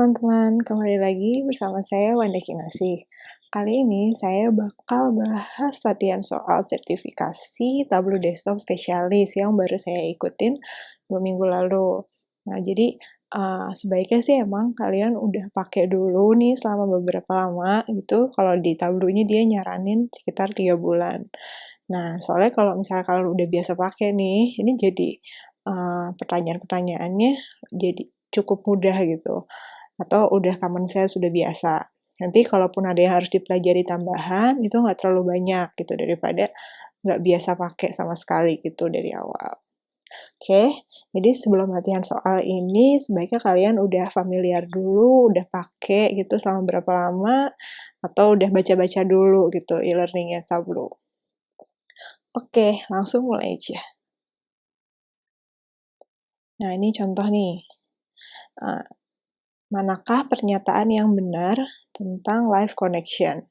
teman-teman, kembali lagi bersama saya Wanda Kinasih. Kali ini saya bakal bahas latihan soal sertifikasi Tableau Desktop Spesialis yang baru saya ikutin 2 minggu lalu. Nah, jadi sebaiknya sih emang kalian udah pakai dulu nih selama beberapa lama gitu. Kalau di Tableau-nya dia nyaranin sekitar 3 bulan. Nah, soalnya kalau misalnya kalian udah biasa pakai nih, ini jadi pertanyaan-pertanyaannya jadi cukup mudah gitu, atau udah common sense, sudah biasa. Nanti kalaupun ada yang harus dipelajari tambahan, itu nggak terlalu banyak gitu, daripada nggak biasa pakai sama sekali gitu dari awal. Oke, jadi sebelum latihan soal ini, sebaiknya kalian udah familiar dulu, udah pakai gitu selama berapa lama, atau udah baca-baca dulu gitu e-learning-nya Tableau. Oke, langsung mulai aja. Nah, ini contoh nih. Manakah pernyataan yang benar tentang live connection?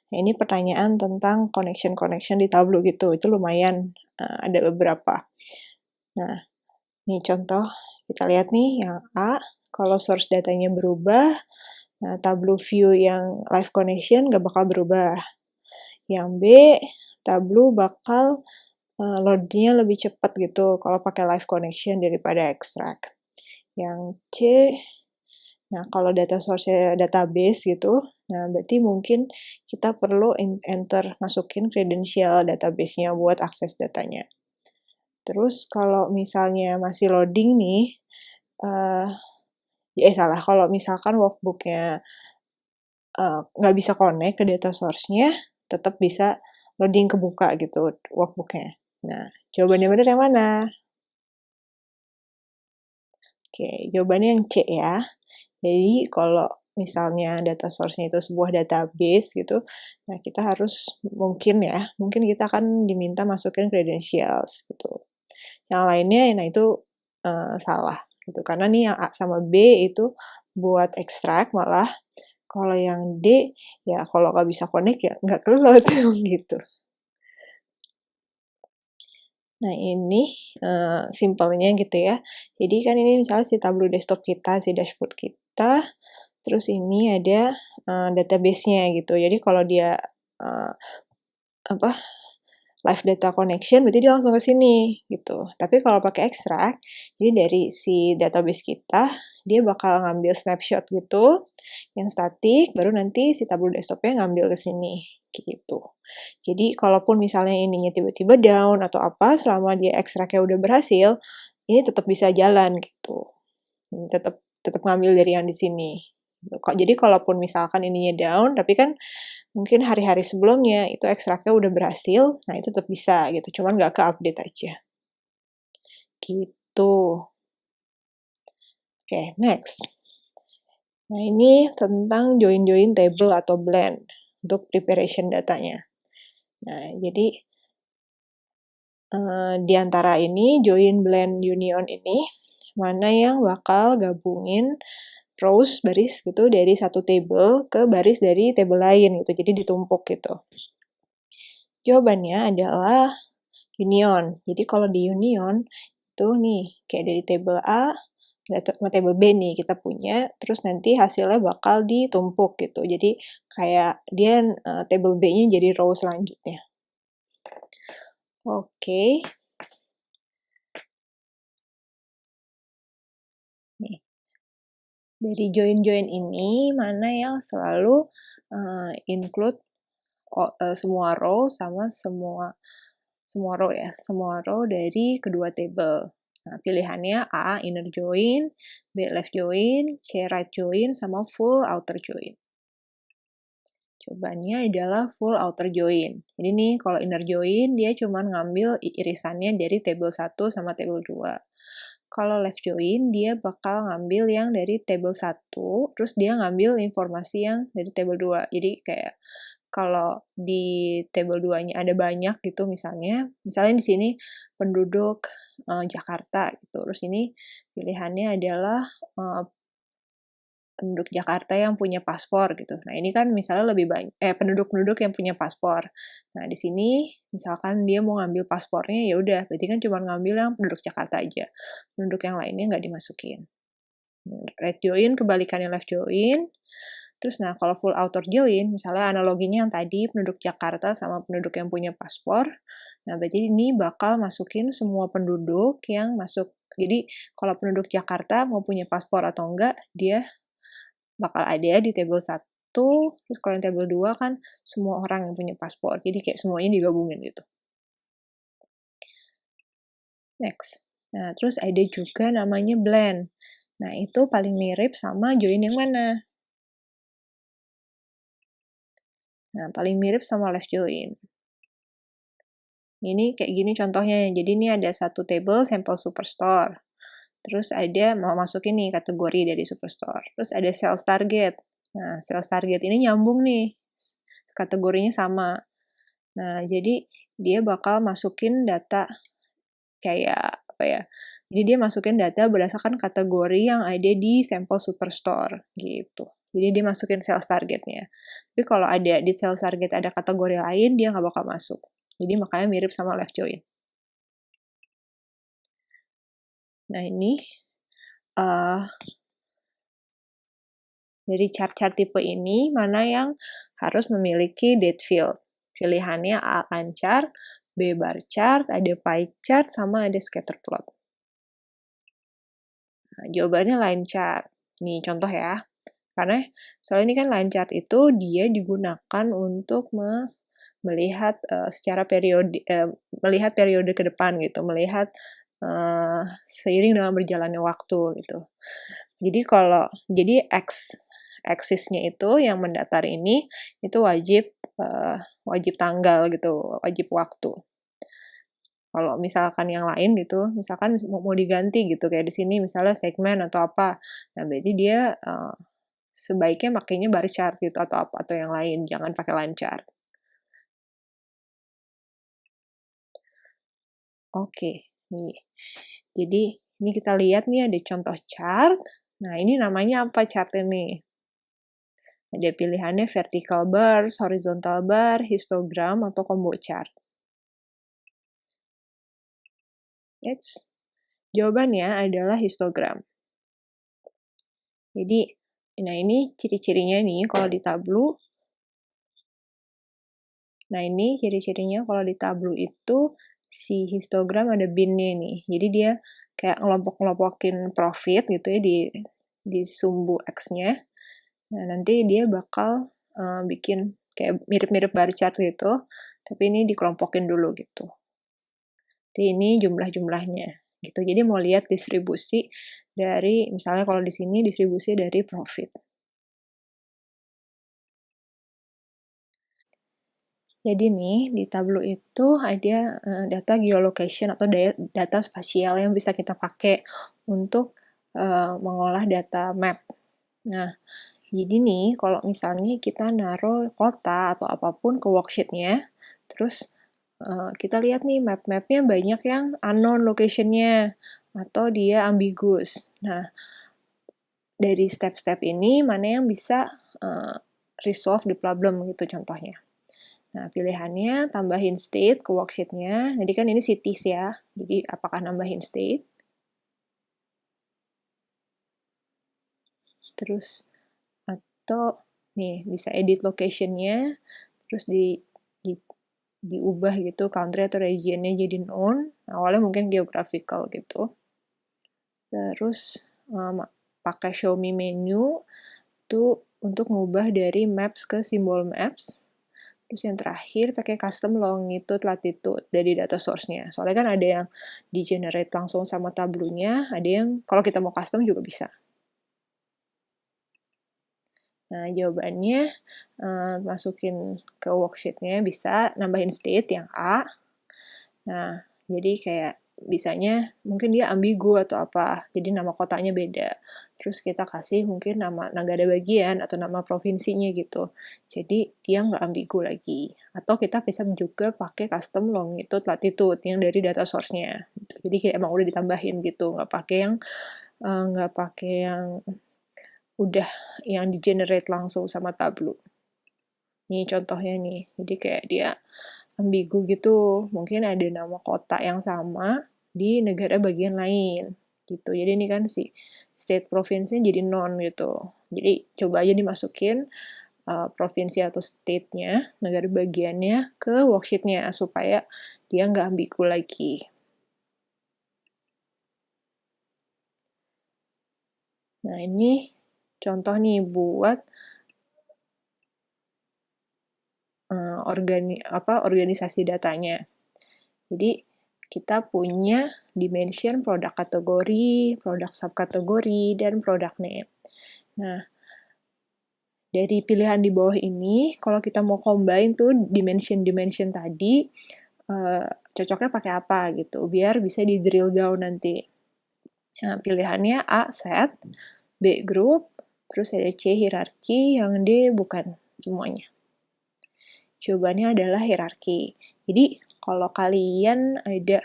Nah, ini pertanyaan tentang connection-connection di Tableau gitu. Itu lumayan ada beberapa. Nah, ini contoh. Kita lihat nih yang A, kalau source datanya berubah, nah Tableau view yang live connection nggak bakal berubah. Yang B, Tableau bakal load-nya lebih cepat gitu kalau pakai live connection daripada extract. Yang C, nah, kalau data source-nya database gitu, nah berarti mungkin kita perlu masukin credential database-nya buat akses datanya. Terus kalau misalnya masih loading nih, salah, kalau misalkan workbook-nya nggak bisa connect ke data source-nya, tetap bisa loading kebuka gitu workbook-nya. Nah, jawabannya benar yang mana? Oke, jawabannya yang C ya. Jadi kalau misalnya data source-nya itu sebuah database gitu, nah kita harus mungkin kita akan diminta masukin credentials gitu. Yang lainnya, nah itu salah gitu. Karena nih yang A sama B itu buat extract malah, kalau yang D ya kalau nggak bisa connect ya nggak keload gitu. Nah ini simpelnya gitu ya. Jadi kan ini misalnya si Tableau desktop kita, si dashboard kita, terus ini ada database-nya gitu. Jadi kalau dia live data connection, berarti dia langsung ke sini gitu. Tapi kalau pakai extract, jadi dari si database kita, dia bakal ngambil snapshot gitu, yang statik, baru nanti si Tableau desktop-nya ngambil ke sini gitu. Jadi kalaupun misalnya ininya tiba-tiba down atau apa, selama dia extract-nya udah berhasil, ini tetap bisa jalan gitu. Tetap ngambil dari yang di sini. Jadi kalaupun misalkan ininya down, tapi kan mungkin hari-hari sebelumnya itu ekstraknya udah berhasil, nah itu tetap bisa gitu, cuman nggak ke-update aja. Gitu. Oke, next. Nah, ini tentang join-join table atau blend untuk preparation datanya. Nah, jadi di antara ini, join, blend, union ini, mana yang bakal gabungin rows, baris gitu, dari satu table ke baris dari table lain gitu, jadi ditumpuk gitu. Jawabannya adalah union. Jadi kalau di union, itu nih, kayak dari table A, sama table B nih kita punya, terus nanti hasilnya bakal ditumpuk gitu. Jadi kayak dia table B-nya jadi row selanjutnya. Oke. Nih. Dari join-join ini, mana yang selalu include semua row sama semua row ya, semua row dari kedua table. Nah, pilihannya A, inner join, B, left join, C, right join, sama full outer join. Jawabannya adalah full outer join. Jadi nih, kalau inner join, dia cuma ngambil irisannya dari table 1 sama table 2. Kalau left join, dia bakal ngambil yang dari table 1, terus dia ngambil informasi yang dari table 2. Jadi kayak kalau di table 2-nya ada banyak gitu misalnya di sini penduduk Jakarta gitu. Terus ini pilihannya adalah penduduk Jakarta yang punya paspor gitu. Nah, ini kan misalnya lebih banyak penduduk-penduduk yang punya paspor. Nah, di sini misalkan dia mau ngambil paspornya, ya udah berarti kan cuma ngambil yang penduduk Jakarta aja. Penduduk yang lainnya nggak dimasukin. Right join kebalikannya left join. Terus nah kalau full outer join, misalnya analoginya yang tadi penduduk Jakarta sama penduduk yang punya paspor, nah berarti ini bakal masukin semua penduduk yang masuk. Jadi kalau penduduk Jakarta mau punya paspor atau enggak, dia bakal ada di table 1, terus kalau yang table 2 kan semua orang yang punya paspor. Jadi kayak semuanya digabungin gitu. Next. Nah, terus ada juga namanya blend. Nah, itu paling mirip sama join yang mana? Nah, paling mirip sama left join. Ini kayak gini contohnya. Jadi ini ada satu table sampel superstore. Terus ada mau masukin nih kategori dari superstore. Terus ada sales target. Nah, sales target ini nyambung nih. Kategorinya sama. Nah, jadi dia bakal masukin data kayak apa ya? Jadi dia masukin data berdasarkan kategori yang ada di sampel superstore gitu. Jadi dia masukin sales targetnya. Tapi kalau ada di sales target ada kategori lain, dia nggak bakal masuk. Jadi makanya mirip sama left join. Nah ini dari chart-chart tipe ini mana yang harus memiliki date field. Pilihannya A line chart, B bar chart, ada pie chart, sama ada scatter plot. Nah, jawabannya line chart. Nih contoh ya. Karena soalnya ini kan line chart itu dia digunakan untuk melihat secara periode melihat periode ke depan gitu, melihat seiring dengan berjalannya waktu gitu. Jadi axisnya itu yang mendatar ini itu wajib tanggal gitu, wajib waktu. Kalau misalkan yang lain gitu, misalkan mau diganti gitu kayak di sini misalnya segmen atau apa, nah berarti dia sebaiknya makainya bar chart gitu atau yang lain, jangan pakai line chart. Oke, nih. Jadi ini kita lihat nih ada contoh chart. Nah, ini namanya apa chart ini? Ada pilihannya vertical bars, horizontal bar, histogram, atau combo chart. Jawabannya adalah histogram. Jadi, nah ini ciri-cirinya nih kalau di Tableau. Nah, ini ciri-cirinya kalau di Tableau itu si histogram ada bin-nya nih. Jadi dia kayak ngelompok-ngelompokin profit gitu ya di sumbu X-nya. Nah, nanti dia bakal bikin kayak mirip-mirip bar chart gitu, tapi ini dikelompokin dulu gitu. Jadi ini jumlah-jumlahnya gitu. Jadi mau lihat distribusi dari, misalnya kalau di sini distribusi dari profit. Jadi nih, di Tableau itu ada data geolocation atau data spasial yang bisa kita pakai untuk mengolah data map. Nah, jadi nih, kalau misalnya kita naruh kota atau apapun ke worksheet-nya, terus kita lihat nih map-mapnya banyak yang unknown location-nya, atau dia ambiguous. Nah, dari step-step ini, mana yang bisa resolve the problem gitu contohnya. Nah, pilihannya tambahin state ke worksheet-nya. Jadi kan ini cities ya. Jadi apakah nambahin state? Terus atau nih bisa edit location-nya, terus diubah gitu country atau region-nya jadi known. Awalnya mungkin geographical gitu. Terus pakai show me menu itu untuk ngubah dari maps ke symbol maps. Terus yang terakhir pakai custom longitude latitude dari data source-nya. Soalnya kan ada yang di-generate langsung sama Tableau-nya, ada yang kalau kita mau custom juga bisa. Nah, jawabannya masukin ke worksheet-nya bisa nambahin state yang A. Nah, jadi kayak bisanya mungkin dia ambigu atau apa, jadi nama kotanya beda. Terus kita kasih mungkin nama negara bagian atau nama provinsinya gitu. Jadi dia nggak ambigu lagi. Atau kita bisa juga pakai custom longitude latitude yang dari data source-nya. Jadi kayak emang udah ditambahin gitu, nggak pakai yang udah yang di-generate langsung sama Tableau. Ini contohnya nih. Jadi kayak dia ambigu gitu. Mungkin ada nama kota yang sama di negara bagian lain gitu. Jadi ini kan state province-nya jadi non gitu. Jadi coba aja dimasukin provinsi atau state-nya, negara bagiannya ke worksheet-nya supaya dia nggak ambigu lagi. Nah, ini contoh nih buat organisasi datanya. Jadi, kita punya dimension produk kategori, produk subkategori, dan product name. Nah, dari pilihan di bawah ini, kalau kita mau combine tuh dimension-dimension tadi, cocoknya pakai apa gitu, biar bisa di drill down nanti. Nah, pilihannya A, set, B, group, terus ada C, hierarki, yang D, bukan semuanya. Jawabannya adalah hierarki. Jadi, kalau kalian ada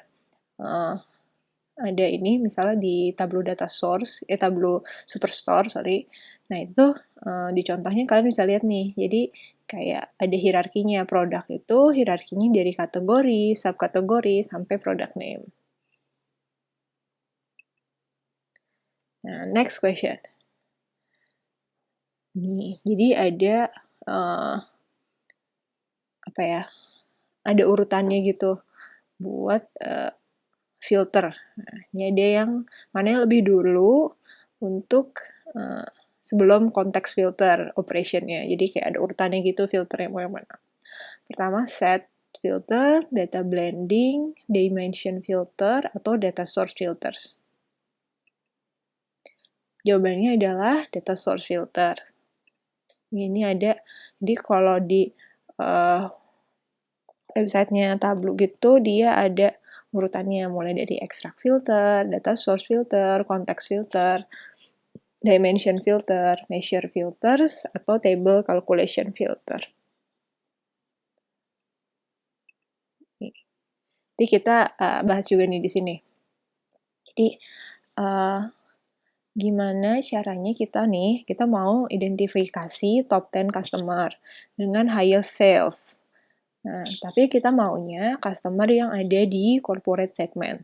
ini misalnya di Tableau data source, Tableau superstore, sorry. Nah, itu tuh di contohnya kalian bisa lihat nih. Jadi, kayak ada hierarkinya. Produk itu hierarkinya dari kategori, subkategori, sampai product name. Nah, next question. Nih, jadi ada ada urutannya gitu buat filter. Nah, ini ada yang mana yang lebih dulu untuk sebelum konteks filter operationnya. Jadi kayak ada urutannya gitu filternya mau yang mana. Pertama set filter, data blending, dimension filter, atau data source filters. Jawabannya adalah data source filter. Ini ada, jadi kalau di websitenya Tableau gitu, dia ada urutannya mulai dari extract filter, data source filter, context filter, dimension filter, measure filters, atau table calculation filter. Jadi kita bahas juga nih di sini. Jadi gimana caranya kita mau identifikasi top 10 customer dengan highest sales. Nah, tapi kita maunya customer yang ada di corporate segment.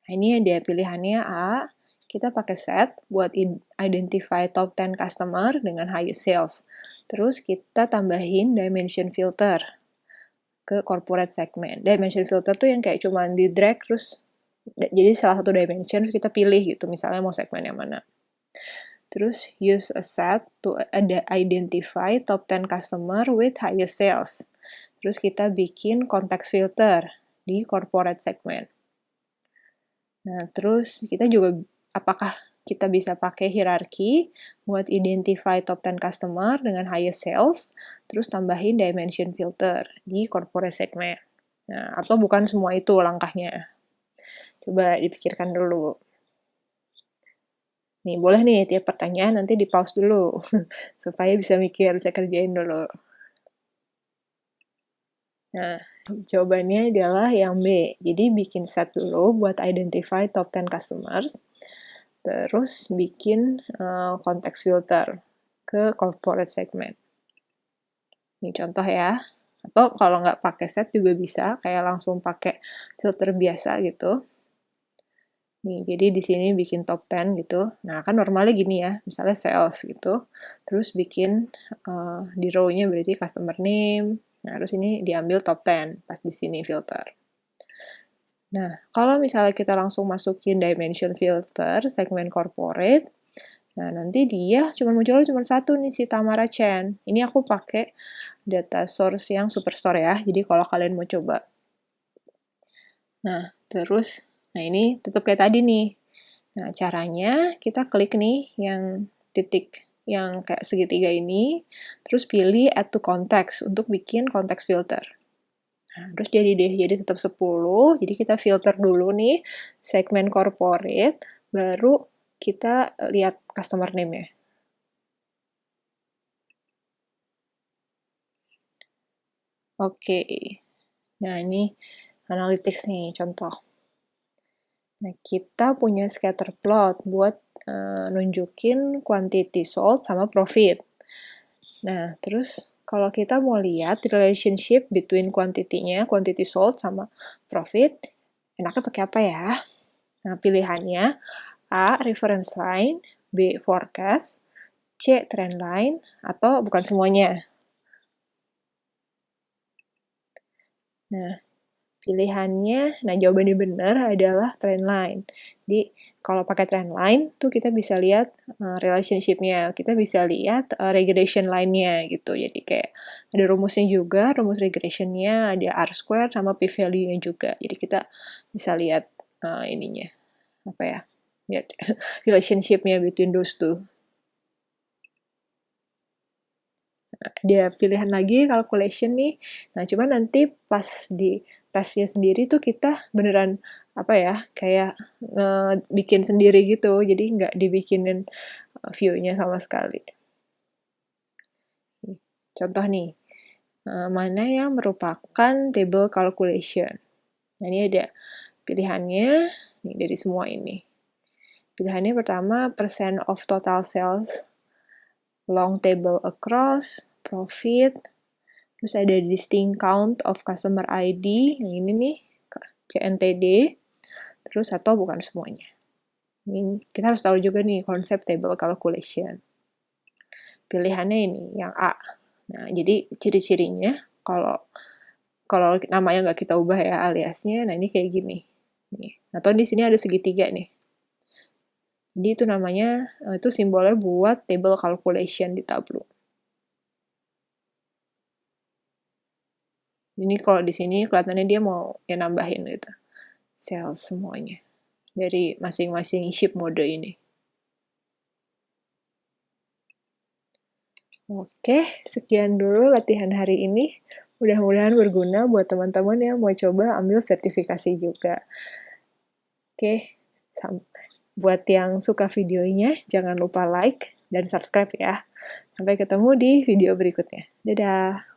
Nah, ini ada pilihannya A, kita pakai set buat identify top 10 customer dengan highest sales. Terus kita tambahin dimension filter ke corporate segment. Dimension filter tuh yang kayak cuma di drag terus jadi salah satu dimension terus kita pilih gitu, misalnya mau segmen yang mana. Terus use a set to identify top 10 customer with highest sales. Terus kita bikin context filter di corporate segment. Nah, terus kita juga apakah kita bisa pakai hierarki buat identify top 10 customer dengan highest sales, terus tambahin dimension filter di corporate segment. Nah, atau bukan semua itu langkahnya. Coba dipikirkan dulu. Nih, boleh nih tiap pertanyaan nanti di pause dulu, supaya bisa mikir, bisa kerjain dulu. Nah, jawabannya adalah yang B. Jadi bikin set dulu buat identify top 10 customers, terus bikin context filter ke corporate segment. Ini contoh ya. Atau kalau nggak pakai set juga bisa, kayak langsung pakai filter biasa gitu. Nih, jadi di sini bikin top 10 gitu. Nah, kan normalnya gini ya, misalnya sales gitu. Terus bikin di row-nya berarti customer name. Nah, terus ini diambil top 10 pas di sini filter. Nah, kalau misalnya kita langsung masukin dimension filter, segmen corporate, nah nanti dia munculnya cuma satu nih, si Tamara Chen. Ini aku pakai data source yang Superstore ya, jadi kalau kalian mau coba. Nah, terus, nah ini tetap kayak tadi nih. Nah, caranya kita klik nih yang titik yang kayak segitiga ini, terus pilih add to context untuk bikin context filter. Nah, terus jadi tetap 10, jadi kita filter dulu nih segmen corporate, baru kita lihat customer name-nya. Oke, nah ini analytics nih, contoh. Nah, kita punya scatter plot buat nunjukin quantity sold sama profit. Nah, terus kalau kita mau lihat relationship between quantity sold sama profit, enaknya pakai apa ya? Nah, pilihannya A. Reference line, B. Forecast, C. Trend line, atau bukan semuanya. Nah, pilihannya, jawaban yang benar adalah trend line. Jadi, kalau pakai trend line, tuh kita bisa lihat relationship-nya, kita bisa lihat regression line-nya gitu. Jadi kayak ada rumusnya juga, rumus regression-nya, ada R-square sama p-value-nya juga. Jadi kita bisa lihat ininya, apa ya, lihat relationship-nya between those two. Ada pilihan lagi calculation nih. Nah, cuman nanti pas di tesnya sendiri tuh kita beneran apa ya, kayak bikin sendiri gitu. Jadi nggak dibikinin view-nya sama sekali. Contoh nih, mana yang merupakan table calculation. Nah, ini ada pilihannya nih, dari semua ini. Pilihannya pertama, percent of total sales, long table across, profit, terus ada distinct count of customer ID, yang ini nih, CNTD, terus atau bukan semuanya. Ini kita harus tahu juga nih konsep table calculation. Pilihannya ini, yang A. Nah, jadi ciri-cirinya, kalau namanya nggak kita ubah ya aliasnya, nah ini kayak gini. Nih. Atau di sini ada segitiga nih. Jadi itu namanya, itu simbolnya buat table calculation di Tableau. Ini kalau di sini kelihatannya dia mau ya nambahin gitu. Sales semuanya. Dari masing-masing ship mode ini. Oke, sekian dulu latihan hari ini. Mudah-mudahan berguna buat teman-teman yang mau coba ambil sertifikasi juga. Oke, buat yang suka videonya, jangan lupa like dan subscribe ya. Sampai ketemu di video berikutnya. Dadah!